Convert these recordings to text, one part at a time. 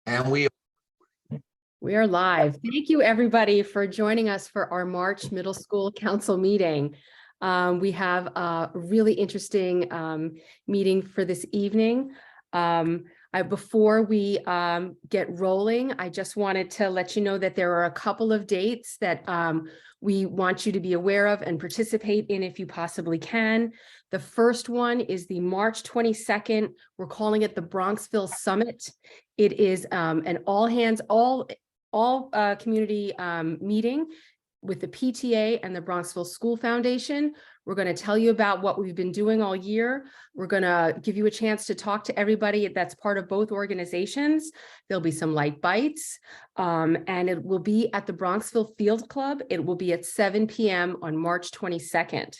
And we are live. Thank you, everybody, for joining us for our March Middle School Council meeting. We have a really interesting meeting for this evening. Before we get rolling, I just wanted to let you know that there are a couple of dates that we want you to be aware of and participate in if you possibly can. The first one is the March 22nd. We're calling it the Bronxville Summit. It is an all community meeting with the PTA and the Bronxville School Foundation. We're going to tell you about what we've been doing all year. We're going to give you a chance to talk to everybody that's part of both organizations. There'll be some light bites, and it will be at the Bronxville Field Club. It will be at 7 p.m. on March 22nd.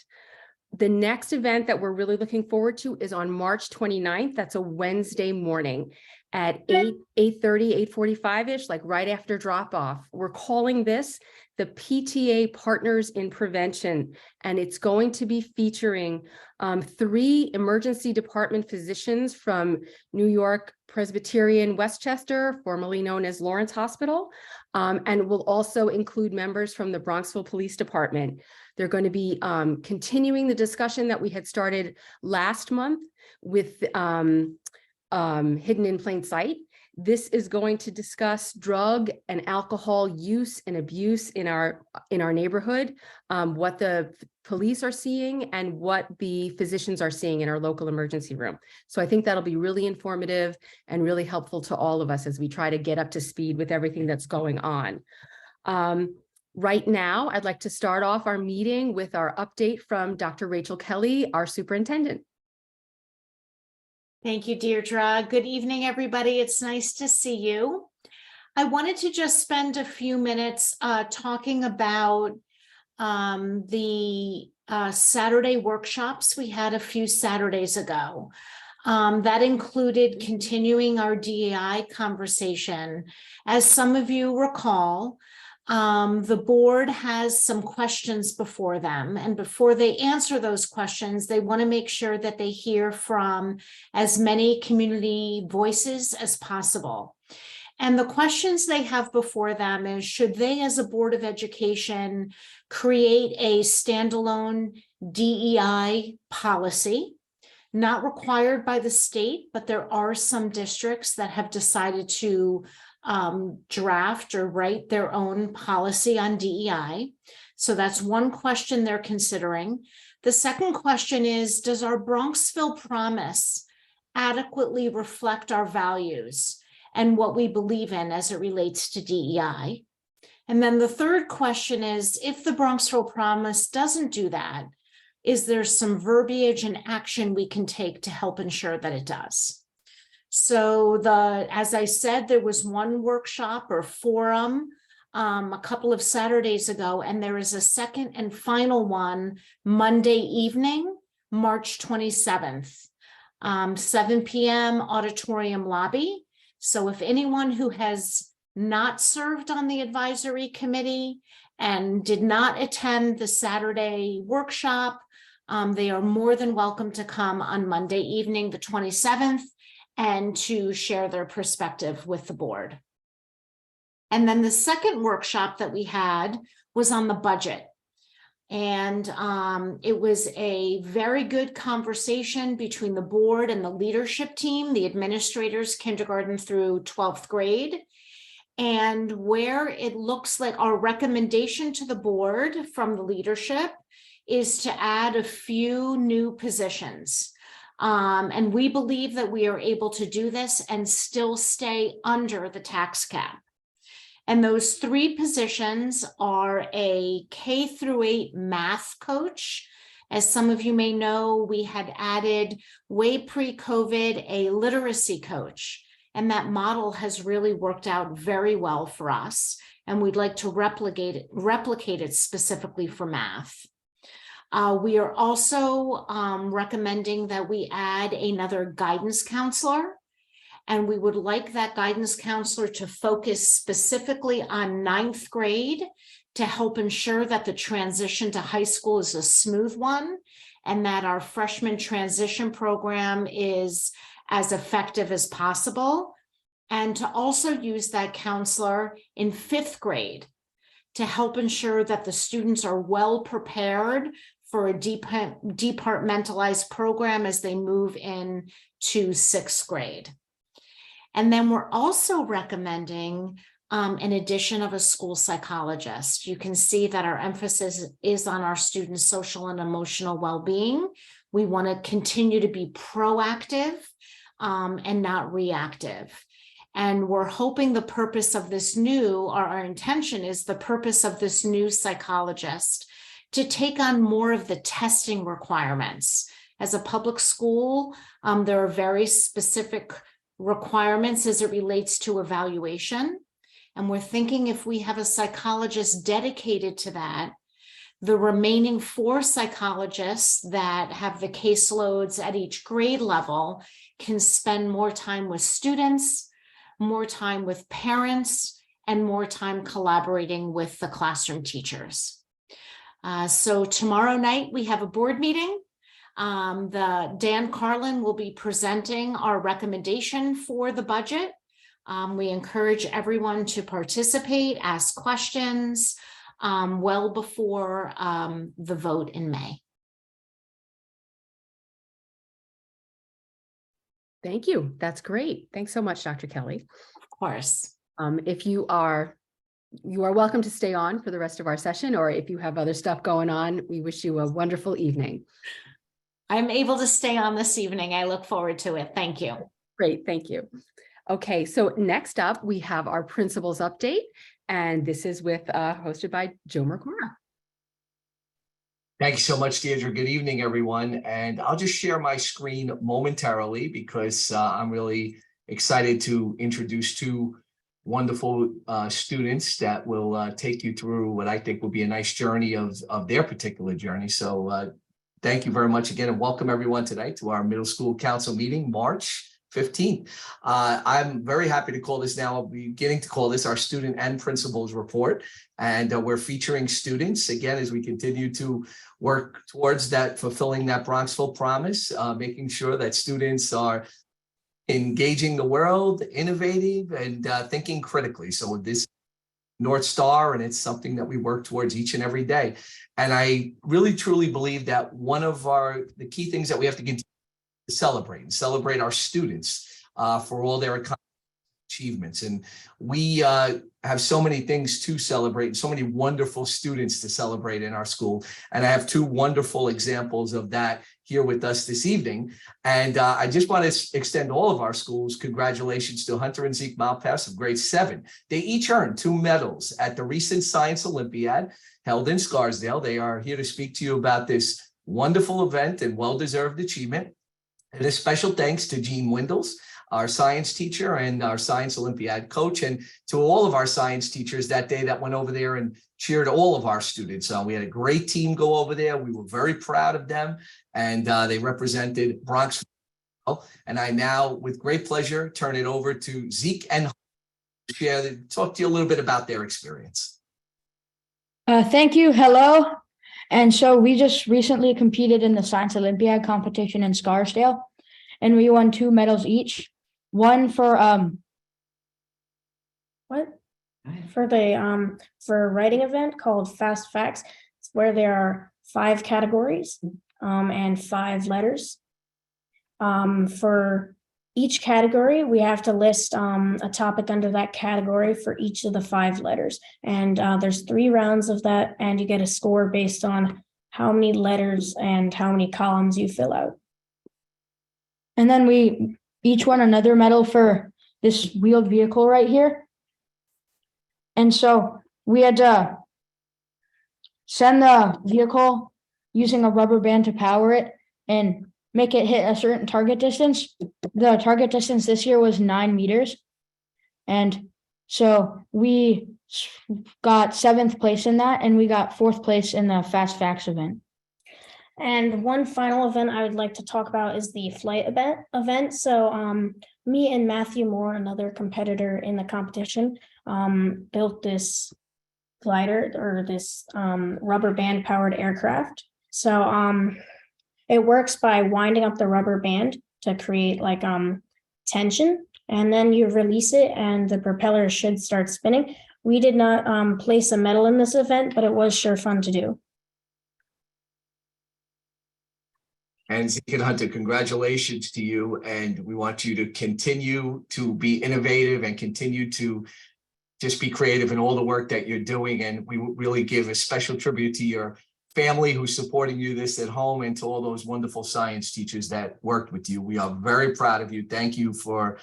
The next event that we're really looking forward to is on March 29th. That's a Wednesday morning at 8:45-ish, like right after drop off. We're calling this the PTA Partners in Prevention, and it's going to be featuring 3 emergency department physicians from New York Presbyterian Westchester, formerly known as Lawrence Hospital, and will also include members from the Bronxville Police Department. They're going to be continuing the discussion that we had started last month with Hidden in Plain Sight. This is going to discuss drug and alcohol use and abuse in our neighborhood, what the police are seeing and what the physicians are seeing in our local emergency room. So I think that'll be really informative and really helpful to all of us as we try to get up to speed with everything that's going on. Right now, I'd like to start off our meeting with our update from Dr. Rachel Kelly, our superintendent. Thank you, Deirdre. Good evening, everybody. It's nice to see you. I wanted to just spend a few minutes talking about the Saturday workshops we had a few Saturdays ago. That included continuing our DEI conversation. As some of you recall, the board has some questions before them, and before they answer those questions, they want to make sure that they hear from as many community voices as possible. And the questions they have before them is, should they, as a Board of Education, create a standalone DEI policy? Not required by the state, but there are some districts that have decided to draft or write their own policy on DEI. So that's one question they're considering. The second question is, does our Bronxville promise adequately reflect our values and what we believe in as it relates to DEI? And then the third question is, if the Bronxville promise doesn't do that, is there some verbiage and action we can take to help ensure that it does? So as I said, there was one workshop or forum a couple of Saturdays ago, and there is a second and final one Monday evening, March 27th, 7 p.m. auditorium lobby. So if anyone who has not served on the advisory committee and did not attend the Saturday workshop, they are more than welcome to come on Monday evening, the 27th, and to share their perspective with the board. And then the second workshop that we had was on the budget. And it was a very good conversation between the board and the leadership team, the administrators, kindergarten through 12th grade. And where it looks like our recommendation to the board from the leadership is to add a few new positions. And we believe that we are able to do this and still stay under the tax cap. And those 3 positions are a K-8 math coach. As some of you may know, we had added way pre-COVID a literacy coach, and that model has really worked out very well for us. And we'd like to replicate it specifically for math. We are also recommending that we add another guidance counselor, and we would like that guidance counselor to focus specifically on 9th grade to help ensure that the transition to high school is a smooth one and that our freshman transition program is as effective as possible. and to also use that counselor in 5th grade to help ensure that the students are well prepared for a departmentalized program as they move in to 6th grade. And then we're also recommending an addition of a school psychologist. You can see that our emphasis is on our students' social and emotional well-being. We want to continue to be proactive and not reactive. And we're hoping the purpose of this new, or our intention is the purpose of this new psychologist to take on more of the testing requirements. As a public school, there are very specific requirements as it relates to evaluation. And we're thinking if we have a psychologist dedicated to that, the remaining 4 psychologists that have the caseloads at each grade level can spend more time with students, more time with parents, and more time collaborating with the classroom teachers. So tomorrow night we have a board meeting. Dan Carlin will be presenting our recommendation for the budget. We encourage everyone to participate, ask questions well before the vote in May. Thank you. That's great. Thanks so much, Dr. Kelly. Of course. If you are welcome to stay on for the rest of our session, or if you have other stuff going on, we wish you a wonderful evening. I'm able to stay on this evening. I look forward to it. Thank you. Great. Thank you. Okay, so next up, we have our principals update, and this is hosted by Joe Mercora. Thank you so much, Deirdre. Good evening, everyone. And I'll just share my screen momentarily because I'm really excited to introduce 2 wonderful students that will take you through what I think will be a nice journey of their particular journey. So thank you very much again, and welcome everyone tonight to our middle school council meeting, March 15th. I'm very happy to call this now. I'll be beginning to call this our student and principals report. And we're featuring students again as we continue to work towards that, fulfilling that Bronxville promise, making sure that students are engaging the world, innovative, and thinking critically. So this North Star, and it's something that we work towards each and every day. And I really truly believe that one of the key things that we have to continue to celebrate our students for all their achievements. And we have so many things to celebrate and so many wonderful students to celebrate in our school. And I have 2 wonderful examples of that here with us this evening. And I just want to extend all of our schools congratulations to Hunter and Zeke Malpass of grade 7. They each earned 2 medals at the recent Science Olympiad held in Scarsdale. They are here to speak to you about this wonderful event and well-deserved achievement. And a special thanks to Jean Windles, our science teacher and our Science Olympiad coach, and to all of our science teachers that day that went over there and cheered all of our students. We had a great team go over there. We were very proud of them, and they represented Bronxville. And I now, with great pleasure, turn it over to Zeke and talk to you a little bit about their experience. Thank you. Hello. And so we just recently competed in the Science Olympiad competition in Scarsdale, and we won 2 medals each. One for for a writing event called Fast Facts, where there are 5 categories and 5 letters. For each category, we have to list a topic under that category for each of the 5 letters. And there's 3 rounds of that, and you get a score based on how many letters and how many columns you fill out. And then we each won another medal for this wheeled vehicle right here. And so we had to send the vehicle using a rubber band to power it and make it hit a certain target distance. The target distance this year was 9 meters. And so we got 7th place in that, and we got 4th place in the Fast Facts event. And one final event I would like to talk about is the flight event. So me and Matthew Moore, another competitor in the competition, built this glider, or this rubber band powered aircraft. So it works by winding up the rubber band to create like tension, and then you release it and the propeller should start spinning. We did not place a medal in this event, but it was sure fun to do. And Zeke and Hunter, congratulations to you. And we want you to continue to be innovative and continue to just be creative in all the work that you're doing. And we really give a special tribute to your family who's supporting you this at home, and to all those wonderful science teachers that worked with you. We are very proud of you. Thank you for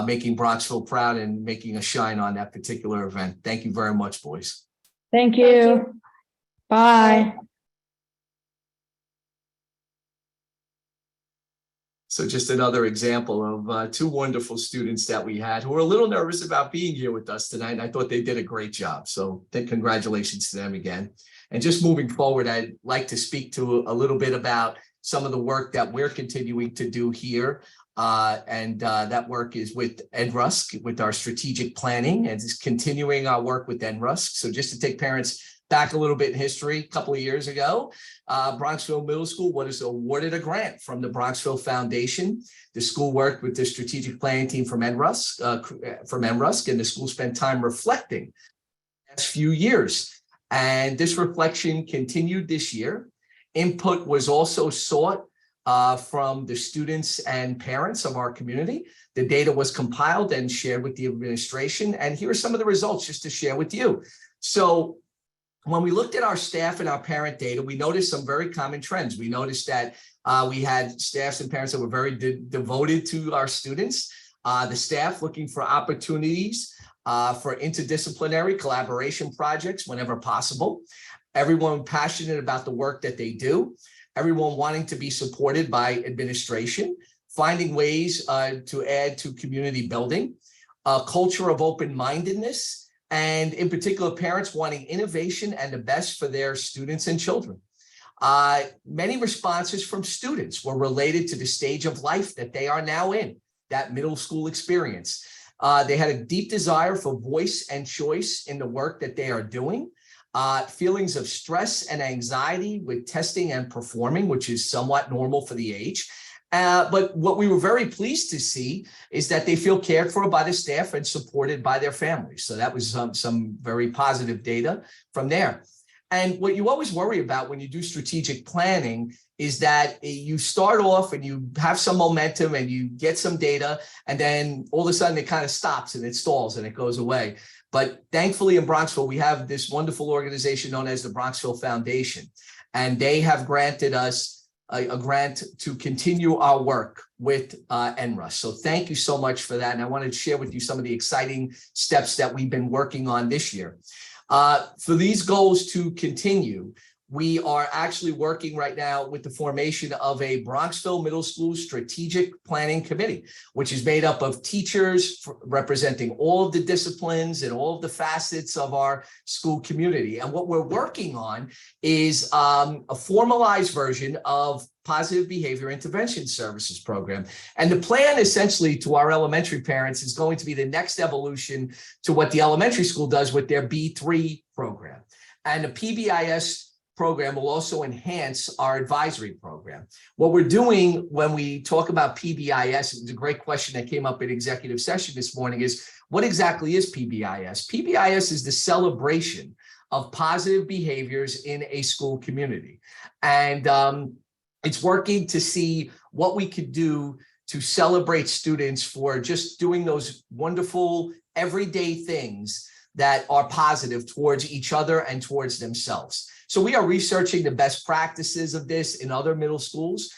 making Bronxville proud and making a shine on that particular event. Thank you very much, boys. Thank you. Thank you. Bye. So just another example of two wonderful students that we had who were a little nervous about being here with us tonight. And I thought they did a great job. So congratulations to them again. And just moving forward, I'd like to speak to a little bit about some of the work that we're continuing to do here. That work is with NRUSC, with our strategic planning, and is continuing our work with NRUSC. So just to take parents back a little bit in history, a couple of years ago, Bronxville Middle School was awarded a grant from the Bronxville Foundation. The school worked with the strategic planning team from NRUSC, and the school spent time reflecting the past few years. And this reflection continued this year. Input was also sought from the students and parents of our community. The data was compiled and shared with the administration. And here are some of the results just to share with you. So when we looked at our staff and our parent data, we noticed some very common trends. We noticed that we had staffs and parents that were very devoted to our students. The staff looking for opportunities for interdisciplinary collaboration projects whenever possible. Everyone passionate about the work that they do. Everyone wanting to be supported by administration, finding ways to add to community building, a culture of open-mindedness, and in particular, parents wanting innovation and the best for their students and children. Many responses from students were related to the stage of life that they are now in, that middle school experience. They had a deep desire for voice and choice in the work that they are doing. Feelings of stress and anxiety with testing and performing, which is somewhat normal for the age. But what we were very pleased to see is that they feel cared for by the staff and supported by their families. So that was some very positive data from there. And what you always worry about when you do strategic planning is that you start off and you have some momentum and you get some data, and then all of a sudden it kind of stops and it stalls and it goes away. But thankfully in Bronxville, we have this wonderful organization known as the Bronxville Foundation, and they have granted us a grant to continue our work with NRUSC. So thank you so much for that. And I wanted to share with you some of the exciting steps that we've been working on this year. For these goals to continue, we are actually working right now with the formation of a Bronxville Middle School Strategic Planning Committee, which is made up of teachers representing all of the disciplines and all of the facets of our school community. And what we're working on is a formalized version of positive behavior intervention services program. And the plan essentially to our elementary parents is going to be the next evolution to what the elementary school does with their B3 program. And the PBIS program will also enhance our advisory program. What we're doing when we talk about PBIS, it's a great question that came up in executive session this morning, is what exactly is PBIS? PBIS is the celebration of positive behaviors in a school community. And it's working to see what we could do to celebrate students for just doing those wonderful everyday things that are positive towards each other and towards themselves. So we are researching the best practices of this in other middle schools.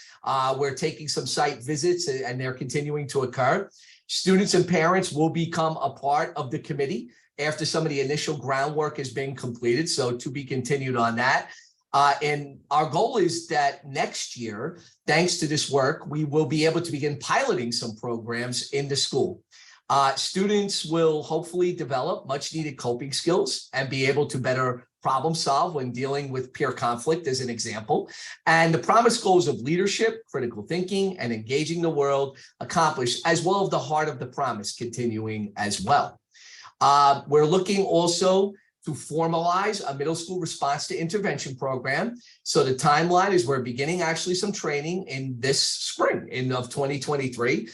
We're taking some site visits and they're continuing to occur. Students and parents will become a part of the committee after some of the initial groundwork has been completed. So to be continued on that. And our goal is that next year, thanks to this work, we will be able to begin piloting some programs in the school. Students will hopefully develop much needed coping skills and be able to better problem solve when dealing with peer conflict, as an example. And the promised goals of leadership, critical thinking, and engaging the world accomplished, as well as the heart of the promise continuing as well. We're looking also to formalize a middle school response to intervention program. So the timeline is we're beginning actually some training in this spring of 2023.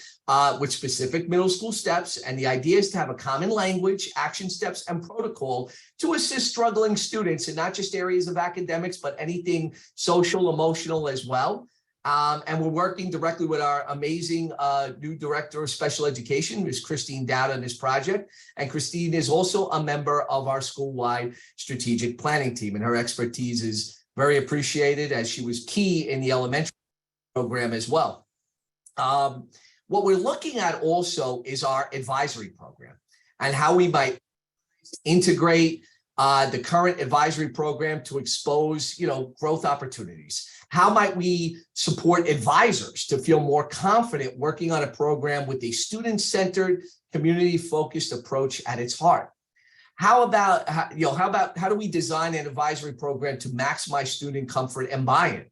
with specific middle school steps. And the idea is to have a common language, action steps, and protocol to assist struggling students in not just areas of academics, but anything social, emotional as well. And we're working directly with our amazing new director of special education, Ms. Christine Dowd, on this project. And Christine is also a member of our school-wide strategic planning team, and her expertise is very appreciated, as she was key in the elementary program as well. What we're looking at also is our advisory program and how we might integrate the current advisory program to expose, growth opportunities. How might we support advisors to feel more confident working on a program with a student-centered, community-focused approach at its heart? How do we design an advisory program to maximize student comfort and buy-in?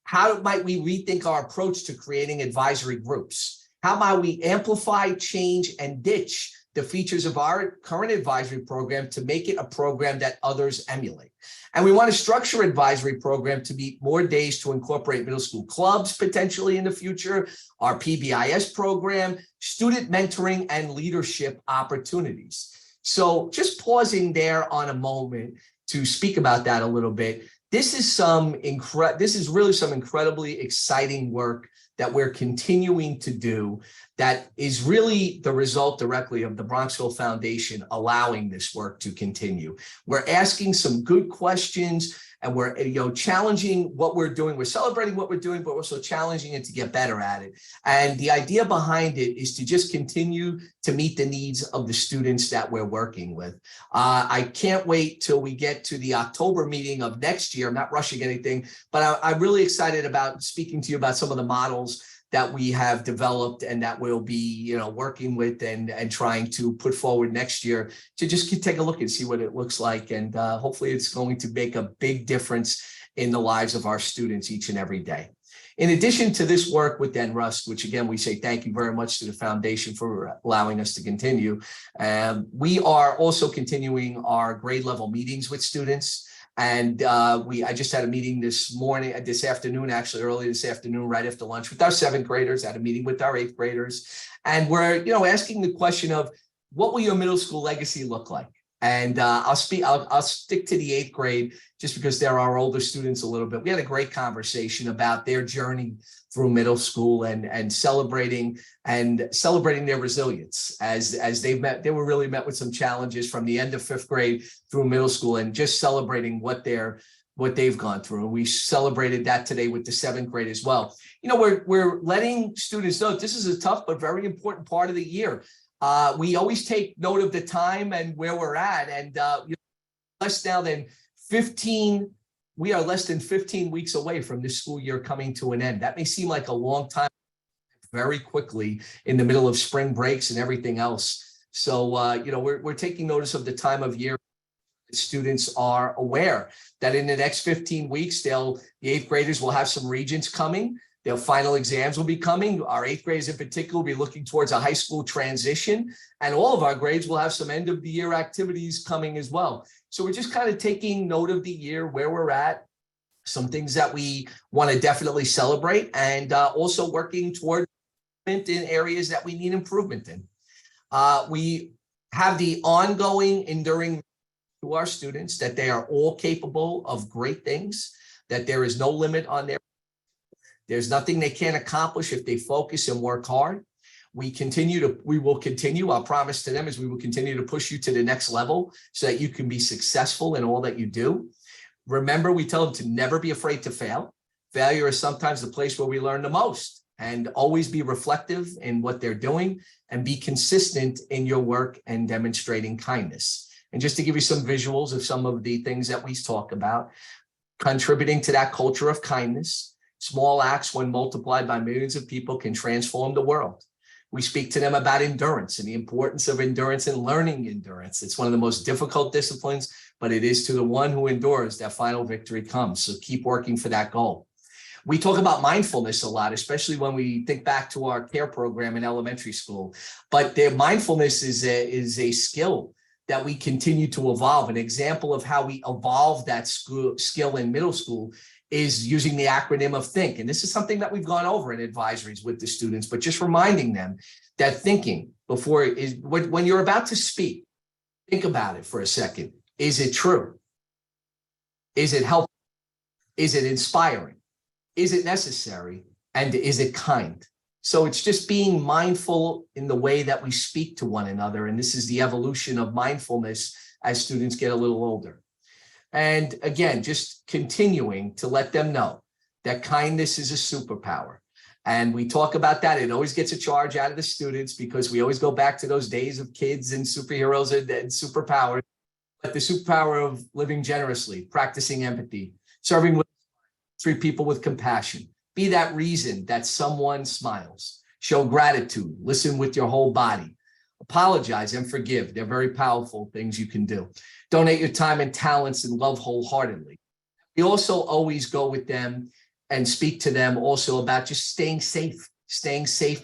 How might we rethink our approach to creating advisory groups? How might we amplify, change, and ditch the features of our current advisory program to make it a program that others emulate? And we want to structure advisory program to meet more days to incorporate middle school clubs potentially in the future, our PBIS program, student mentoring, and leadership opportunities. So just pausing there on a moment to speak about that a little bit. This is really some incredibly exciting work that we're continuing to do that is really the result directly of the Bronxville Foundation allowing this work to continue. We're asking some good questions, and we're challenging what we're doing. We're celebrating what we're doing, but also challenging it to get better at it. And the idea behind it is to just continue to meet the needs of the students that we're working with. I can't wait till we get to the October meeting of next year. I'm not rushing anything, but I'm really excited about speaking to you about some of the models that we have developed and that we'll be, working with and trying to put forward next year to just take a look and see what it looks like. And hopefully it's going to make a big difference in the lives of our students each and every day. In addition to this work with Dan Rusk, which again, we say thank you very much to the foundation for allowing us to continue. We are also continuing our grade level meetings with students. And I just had a meeting this afternoon, early this afternoon, right after lunch with our 7th graders, had a meeting with our 8th graders. And we're, asking the question of what will your middle school legacy look like? And I'll stick to the 8th grade just because they're our older students a little bit. We had a great conversation about their journey through middle school and celebrating their resilience as they were really met with some challenges from the end of 5th grade through middle school, and just celebrating what they've gone through. And we celebrated that today with the 7th grade as well. We're letting students know this is a tough but very important part of the year. We always take note of the time and where we're at, and we are less than 15 weeks away from this school year coming to an end. That may seem like a long time, very quickly in the middle of spring breaks and everything else. So, we're taking notice of the time of year. Students are aware that in the next 15 weeks, the 8th graders will have some regents coming. Their final exams will be coming. Our 8th graders in particular will be looking towards a high school transition, and all of our grades will have some end of the year activities coming as well. So we're just kind of taking note of the year, where we're at, some things that we want to definitely celebrate, and also working toward in areas that we need improvement in. We have the ongoing enduring to our students that they are all capable of great things, that there is no limit on there's nothing they can't accomplish if they focus and work hard. We will continue. Our promise to them is we will continue to push you to the next level so that you can be successful in all that you do. Remember, we tell them to never be afraid to fail. Failure is sometimes the place where we learn the most, and always be reflective in what they're doing and be consistent in your work and demonstrating kindness. And just to give you some visuals of some of the things that we talk about, contributing to that culture of kindness. Small acts, when multiplied by millions of people, can transform the world. We speak to them about endurance and the importance of endurance and learning endurance. It's one of the most difficult disciplines, but it is to the one who endures that final victory comes. So keep working for that goal. We talk about mindfulness a lot, especially when we think back to our care program in elementary school. But their mindfulness is a skill that we continue to evolve. An example of how we evolve that skill in middle school is using the acronym of THINK. And this is something that we've gone over in advisories with the students, but just reminding them that thinking before is when you're about to speak, think about it for a second. Is it true? Is it helpful? Is it inspiring? Is it necessary? And is it kind? So it's just being mindful in the way that we speak to one another. And this is the evolution of mindfulness as students get a little older. And again, just continuing to let them know that kindness is a superpower. And we talk about that. It always gets a charge out of the students because we always go back to those days of kids and superheroes and superpowers. But the superpower of living generously, practicing empathy, serving with, treat people with compassion, be that reason that someone smiles, show gratitude, listen with your whole body, apologize and forgive. They're very powerful things you can do. Donate your time and talents and love wholeheartedly. We also always go with them and speak to them also about just staying safe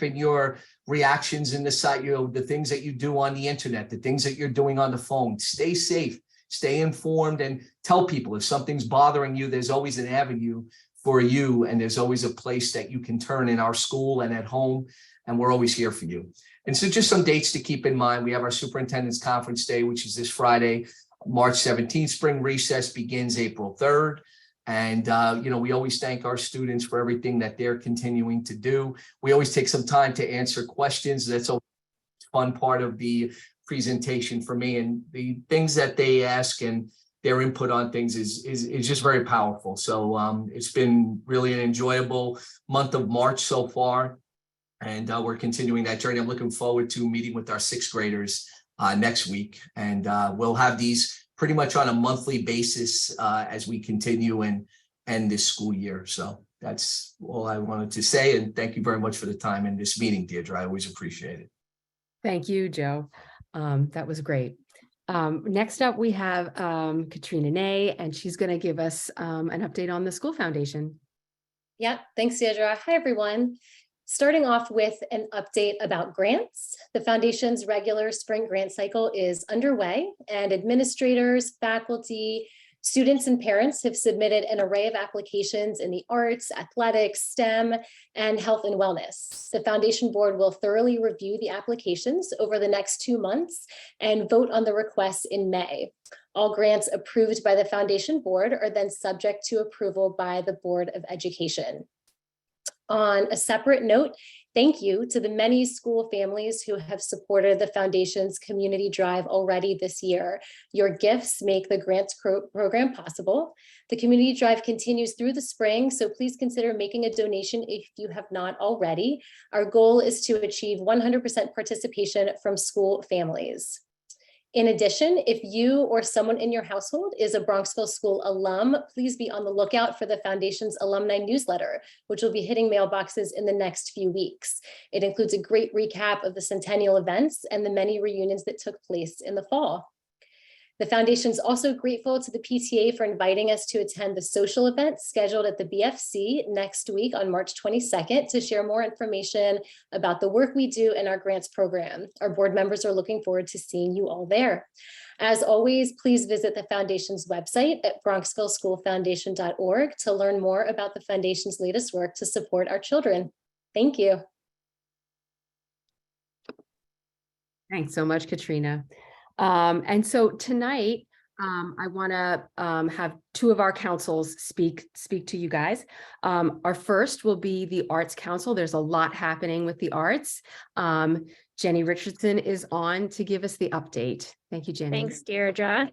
in your reactions in the site, the things that you do on the internet, the things that you're doing on the phone. Stay safe, stay informed, and tell people if something's bothering you, there's always an avenue for you, and there's always a place that you can turn in our school and at home, and we're always here for you. And so just some dates to keep in mind. We have our Superintendent's Conference Day, which is this Friday, March 17th. Spring recess begins April 3rd. And, we always thank our students for everything that they're continuing to do. We always take some time to answer questions. That's a fun part of the presentation for me. And the things that they ask and their input on things is just very powerful. So it's been really an enjoyable month of March so far. And we're continuing that journey. I'm looking forward to meeting with our sixth graders next week. And we'll have these pretty much on a monthly basis as we continue and end this school year. So that's all I wanted to say. And thank you very much for the time in this meeting, Deirdre. I always appreciate it. Thank you, Joe. That was great. Next up, we have Katrina Ney, and she's going to give us an update on the School Foundation. Yeah, thanks, Deirdre. Hi, everyone. Starting off with an update about grants. The Foundation's regular spring grant cycle is underway, and administrators, faculty, students, and parents have submitted an array of applications in the arts, athletics, STEM, and health and wellness. The Foundation Board will thoroughly review the applications over the next 2 months and vote on the requests in May. All grants approved by the Foundation Board are then subject to approval by the Board of Education. On a separate note, thank you to the many school families who have supported the Foundation's community drive already this year. Your gifts make the grants program possible. The community drive continues through the spring, so please consider making a donation if you have not already. Our goal is to achieve 100% participation from school families. In addition, if you or someone in your household is a Bronxville School alum, please be on the lookout for the Foundation's alumni newsletter, which will be hitting mailboxes in the next few weeks. It includes a great recap of the centennial events and the many reunions that took place in the fall. The Foundation is also grateful to the PTA for inviting us to attend the social event scheduled at the BFC next week on March 22nd to share more information about the work we do in our grants program. Our board members are looking forward to seeing you all there. As always, please visit the Foundation's website at bronxvilleschoolfoundation.org to learn more about the Foundation's latest work to support our children. Thank you. Thanks so much, Katrina. And so tonight, I want to have two of our councils speak to you guys. Our first will be the Arts Council. There's a lot happening with the arts. Jenny Richardson is on to give us the update. Thank you, Jenny. Thanks, Deirdre.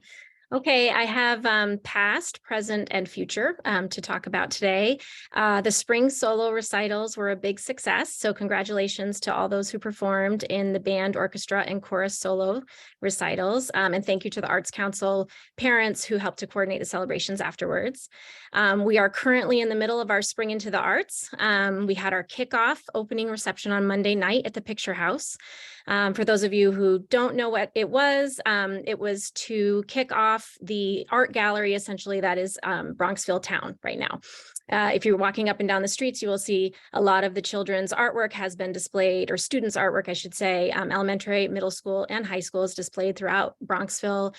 Okay, I have past, present, and future to talk about today. The spring solo recitals were a big success, so congratulations to all those who performed in the band, orchestra, and chorus solo recitals. And thank you to the Arts Council parents who helped to coordinate the celebrations afterwards. We are currently in the middle of our Spring into the Arts. We had our kickoff opening reception on Monday night at the Picture House. For those of you who don't know what it was to kick off the art gallery, essentially, that is Bronxville town right now. If you're walking up and down the streets, you will see a lot of the children's artwork has been displayed, or students' artwork, I should say, elementary, middle school, and high school is displayed throughout Bronxville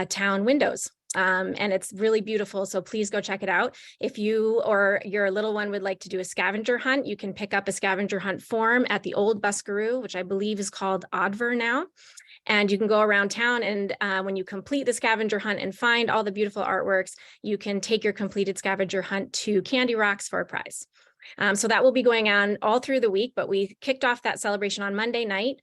town windows. And it's really beautiful. So please go check it out. If you or your little one would like to do a scavenger hunt, you can pick up a scavenger hunt form at the old Buscaroo, which I believe is called Odver now. And you can go around town, and when you complete the scavenger hunt and find all the beautiful artworks, you can take your completed scavenger hunt to Candy Rocks for a prize. So that will be going on all through the week, but we kicked off that celebration on Monday night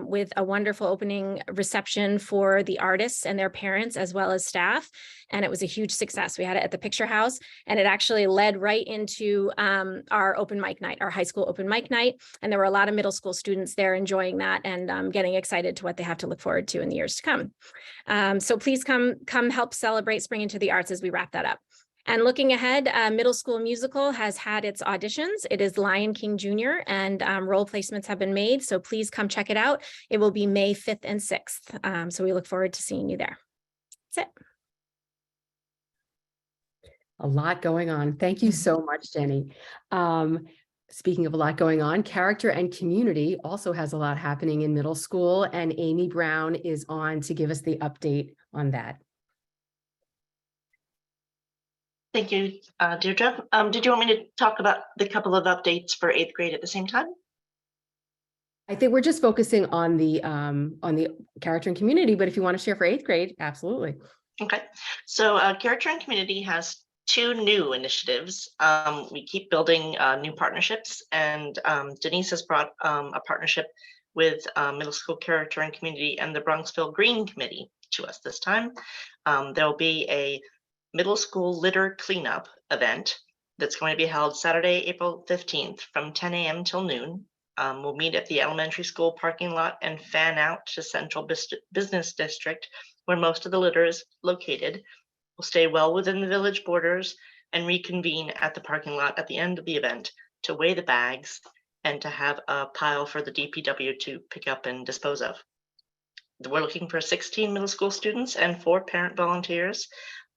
with a wonderful opening reception for the artists and their parents, as well as staff. And it was a huge success. We had it at the Picture House, and it actually led right into our open mic night, our high school open mic night. And there were a lot of middle school students there enjoying that and getting excited to what they have to look forward to in the years to come. So please come help celebrate Spring into the Arts as we wrap that up. And looking ahead, middle school musical has had its auditions. It is Lion King Jr. and role placements have been made. So please come check it out. It will be May 5th and 6th. So we look forward to seeing you there. That's it. A lot going on. Thank you so much, Jenny. Speaking of a lot going on, character and community also has a lot happening in middle school, and Amy Brown is on to give us the update on that. Thank you, Deirdre. Did you want me to talk about the couple of updates for 8th grade at the same time? I think we're just focusing on the character and community, but if you want to share for 8th grade, absolutely. Okay, so character and community has 2 new initiatives. We keep building new partnerships, and Denise has brought a partnership with middle school character and community and the Bronxville Green Committee to us this time. There'll be a middle school litter cleanup event that's going to be held Saturday, April 15th from 10 a.m. till noon. We'll meet at the elementary school parking lot and fan out to Central Business District, where most of the litter is located. We'll stay well within the village borders and reconvene at the parking lot at the end of the event to weigh the bags and to have a pile for the DPW to pick up and dispose of. We're looking for 16 middle school students and 4 parent volunteers.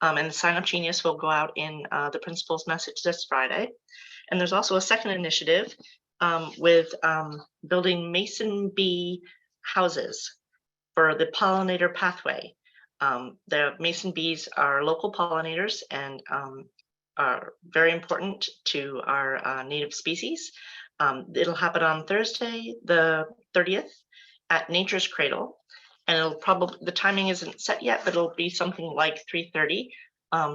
And the sign up genius will go out in the principal's message this Friday. And there's also a second initiative with building mason bee houses for the pollinator pathway. The mason bees are local pollinators and are very important to our native species. It'll happen on Thursday, the 30th at Nature's Cradle. And it'll probably, the timing isn't set yet, but it'll be something like 3:30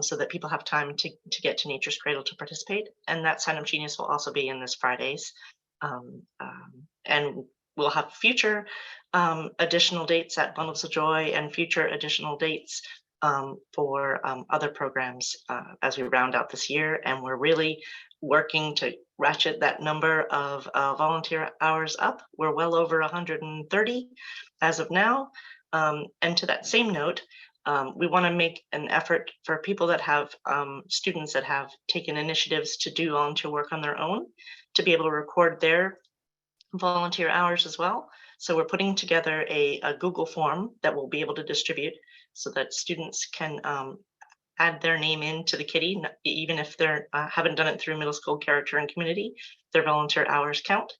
so that people have time to get to Nature's Cradle to participate. And that sign up genius will also be in this Friday's. And we'll have future additional dates at Bundles of Joy and future additional dates for other programs as we round out this year. And we're really working to ratchet that number of volunteer hours up. We're well over 130 as of now. And to that same note, we want to make an effort for people that have students that have taken initiatives to do volunteer work on their own to be able to record their volunteer hours as well. So we're putting together a Google form that we'll be able to distribute so that students can add their name into the kitty, even if they're haven't done it through middle school character and community, their volunteer hours count.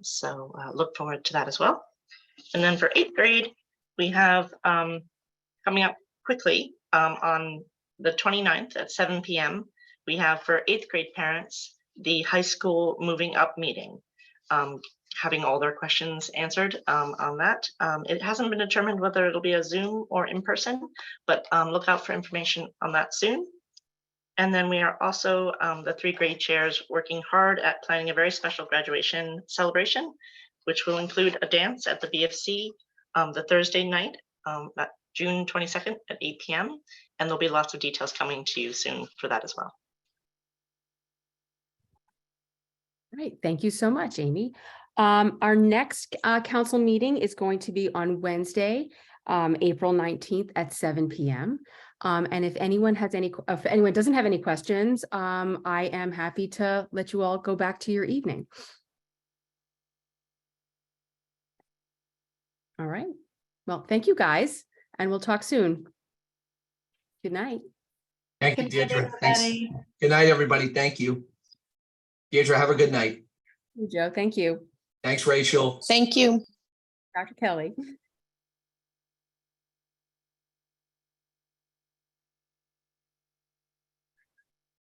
So look forward to that as well. And then for 8th grade, we have coming up quickly on the 29th at 7 p.m. We have for 8th grade parents, the high school moving up meeting, having all their questions answered on that. It hasn't been determined whether it'll be a Zoom or in person, but look out for information on that soon. And then we are also, the 3 grade chairs, working hard at planning a very special graduation celebration, which will include a dance at the BFC the Thursday night, at June 22nd at 8 p.m. And there'll be lots of details coming to you soon for that as well. Right. Thank you so much, Amy. Our next council meeting is going to be on Wednesday, April 19th at 7 p.m. And if anyone doesn't have any questions, I am happy to let you all go back to your evening. All right. Well, thank you guys, and we'll talk soon. Good night. Thank you, Deirdre. Thanks. Good night, everybody. Thank you. Deirdre, have a good night. Joe, thank you. Thanks, Rachel. Thank you. Dr. Kelly.